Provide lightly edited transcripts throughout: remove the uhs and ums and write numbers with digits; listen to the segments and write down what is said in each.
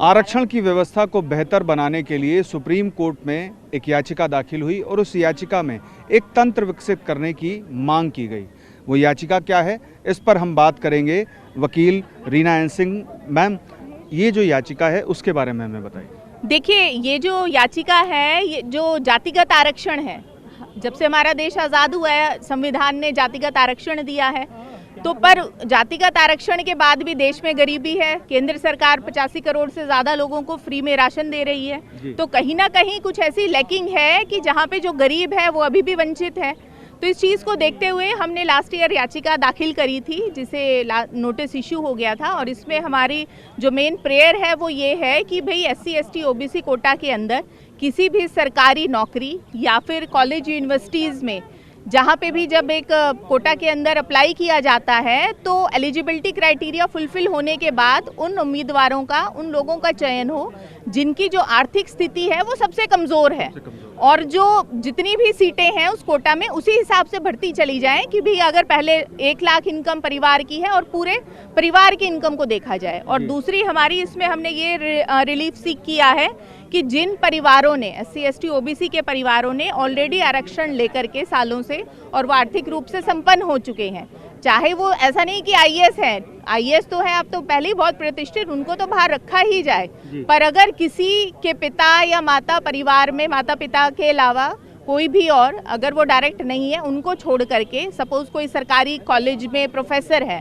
आरक्षण की व्यवस्था को बेहतर बनाने के लिए सुप्रीम कोर्ट में एक याचिका दाखिल हुई और उस याचिका में एक तंत्र विकसित करने की मांग की गई। वो याचिका क्या है, इस पर हम बात करेंगे वकील रीना एन सिंह। मैम, ये जो याचिका है उसके बारे में हमें बताइए। देखिए, ये जो याचिका है, ये जो जातिगत आरक्षण है, जब से हमारा देश आज़ाद हुआ है संविधान ने जातिगत आरक्षण दिया है, तो पर जातिगत आरक्षण के बाद भी देश में गरीबी है। केंद्र सरकार 85 करोड़ से ज़्यादा लोगों को फ्री में राशन दे रही है, तो कहीं ना कहीं कुछ ऐसी लैकिंग है कि जहाँ पे जो गरीब है वो अभी भी वंचित है। तो इस चीज़ को देखते हुए हमने लास्ट ईयर याचिका दाखिल करी थी, जिसे नोटिस इशू हो गया था, और इसमें हमारी जो मेन प्रेयर है वो ये है कि भाई SC ST OBC कोटा के अंदर किसी भी सरकारी नौकरी या फिर कॉलेज यूनिवर्सिटीज़ में जहाँ पे भी जब एक कोटा के अंदर अप्लाई किया जाता है तो एलिजिबिलिटी क्राइटेरिया फुलफिल होने के बाद उन उम्मीदवारों का, उन लोगों का चयन हो जिनकी जो आर्थिक स्थिति है वो सबसे कमज़ोर है, और जो जितनी भी सीटें हैं उस कोटा में उसी हिसाब से भर्ती चली जाए कि भाई अगर पहले 1 लाख इनकम परिवार की है और पूरे परिवार की इनकम को देखा जाए। और दूसरी हमारी इसमें हमने ये रिलीफ सीख किया है कि जिन परिवारों ने SC ST OBC के परिवारों ने ऑलरेडी आरक्षण लेकर के सालों से और वो आर्थिक रूप से संपन्न हो चुके हैं, चाहे वो ऐसा नहीं कि IAS है, IAS तो है अब तो पहले ही बहुत प्रतिष्ठित, उनको तो बाहर रखा ही जाए, पर अगर किसी के पिता या माता परिवार में माता पिता के अलावा कोई भी और अगर वो डायरेक्ट नहीं है, उनको छोड़ करके सपोज कोई सरकारी कॉलेज में प्रोफेसर है,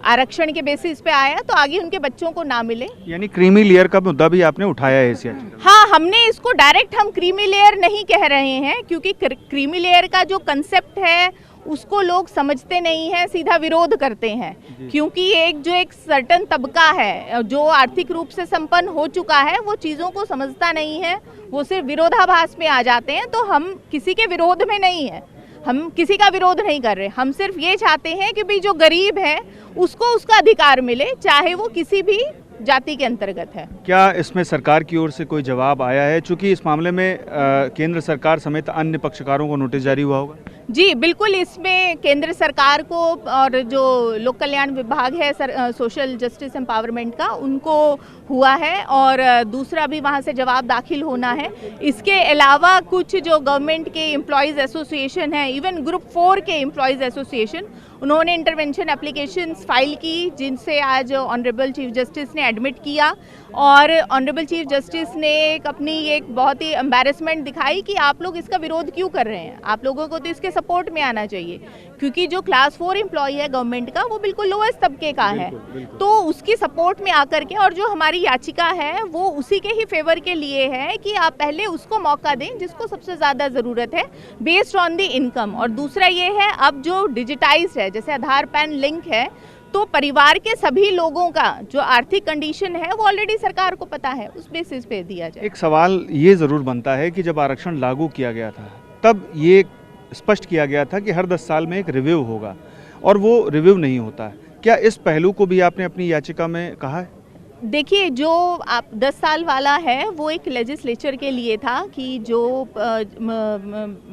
आरक्षण के बेसिस पे आया तो आगे उनके बच्चों को ना मिले। यानी क्रीमी लेयर का मुद्दा भी आपने उठाया है इस याचिका? हाँ, हमने इसको डायरेक्ट हम क्रीमी लेयर नहीं कह रहे हैं, क्योंकि क्रीमी लेयर का जो कंसेप्ट है उसको लोग समझते नहीं है, सीधा विरोध करते हैं, क्योंकि एक सर्टन तबका है जो आर्थिक रूप से संपन्न हो चुका है वो चीज़ों को समझता नहीं है, वो सिर्फ विरोधाभास में आ जाते हैं। तो हम किसी के विरोध में नहीं है, हम किसी का विरोध नहीं कर रहे, हम सिर्फ ये चाहते हैं कि भाई जो गरीब है उसको उसका अधिकार मिले, चाहे वो किसी भी जाति के अंतर्गत है। क्या इसमें सरकार की ओर से कोई जवाब आया है, चूंकि इस मामले में केंद्र सरकार समेत अन्य पक्षकारों को नोटिस जारी हुआ होगा? जी बिल्कुल, इसमें केंद्र सरकार को और जो लोक कल्याण विभाग है सोशल जस्टिस एम्पावरमेंट का, उनको हुआ है, और दूसरा भी वहाँ से जवाब दाखिल होना है। इसके अलावा कुछ जो गवर्नमेंट के एम्प्लॉयज़ एसोसिएशन है, इवन ग्रुप 4 के एम्प्लॉयज़ एसोसिएशन, उन्होंने इंटरवेंशन एप्लीकेशंस फाइल की, जिनसे आज ऑनरेबल चीफ जस्टिस ने एडमिट किया, और ऑनरेबल चीफ जस्टिस ने अपनी एक बहुत ही एम्बैरेसमेंट दिखाई कि आप लोग इसका विरोध क्यों कर रहे हैं, आप लोगों को तो इसके सपोर्ट में आना चाहिए, क्योंकि जो क्लास 4 एम्प्लॉय है गवर्नमेंट का वो बिल्कुल लोएस्ट तबके का है। तो उसकी सपोर्ट में आकर के, और जो हमारी याचिका है वो उसी के ही फेवर के लिए है कि आप पहले उसको मौका दें जिसको सबसे ज़्यादा ज़रूरत है बेस्ड ऑन द इनकम। और दूसरा ये है, अब जो डिजिटाइज है, जैसे आधार पैन लिंक है, तो परिवार के सभी लोगों का जो आर्थिक कंडीशन है वो ऑलरेडी सरकार को पता है, उस बेसिस पे दिया जाए। एक सवाल ये ज़रूर बनता है कि जब आरक्षण लागू किया गया था तब ये स्पष्ट किया गया था कि हर 10 साल में एक रिव्यू होगा, और वो रिव्यू नहीं होता है। क्या इस पहलू को भी आपने अपनी याचिका में कहा है? देखिए, जो आप 10 साल वाला है वो एक लेजिस्लेचर के लिए था कि जो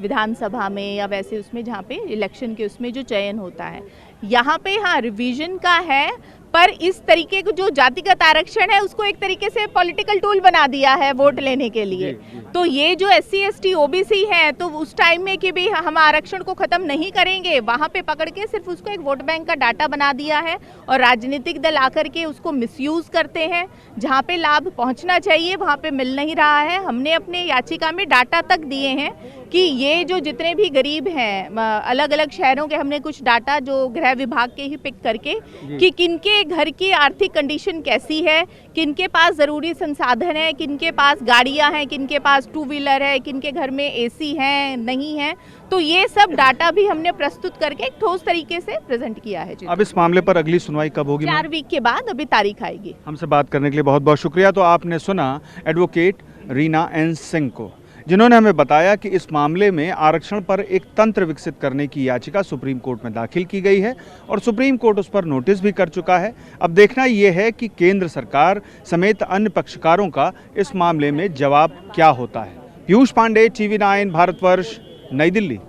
विधानसभा में या वैसे उसमें जहाँ पे इलेक्शन के उसमें जो चयन होता है, यहाँ पे हाँ रिवीजन का है, पर इस तरीके को जो जातिगत आरक्षण है उसको एक तरीके से पॉलिटिकल टूल बना दिया है वोट लेने के लिए। तो ये जो SC ST OBC है, तो उस टाइम में कि भी हम आरक्षण को ख़त्म नहीं करेंगे, वहाँ पे पकड़ के सिर्फ उसको एक वोट बैंक का डाटा बना दिया है, और राजनीतिक दल आकर के उसको मिसयूज़ करते हैं, जहाँ पे लाभ पहुँचना चाहिए वहाँ पे मिल नहीं रहा है। हमने अपने याचिका में डाटा तक दिए हैं कि ये जो जितने भी गरीब हैं, अलग अलग शहरों के हमने कुछ डाटा जो गृह विभाग के ही पिक करके कि किनके घर की आर्थिक कंडीशन कैसी है, किनके पास ज़रूरी संसाधन है, किनके पास गाड़ियां हैं, किनके पास 2 व्हीलर है, किनके घर में AC है नहीं है, तो ये सब डाटा भी हमने प्रस्तुत करके एक ठोस तरीके से प्रेजेंट किया है। अब इस मामले पर अगली सुनवाई कब होगी? 4 वीक के बाद अभी तारीख आएगी। हमसे बात करने के लिए बहुत बहुत शुक्रिया। तो आपने सुना एडवोकेट रीना एन सिंह को, जिन्होंने हमें बताया कि इस मामले में आरक्षण पर एक तंत्र विकसित करने की याचिका सुप्रीम कोर्ट में दाखिल की गई है, और सुप्रीम कोर्ट उस पर नोटिस भी कर चुका है। अब देखना यह है कि केंद्र सरकार समेत अन्य पक्षकारों का इस मामले में जवाब क्या होता है। पीयूष पांडे, TV9 भारतवर्ष, नई दिल्ली।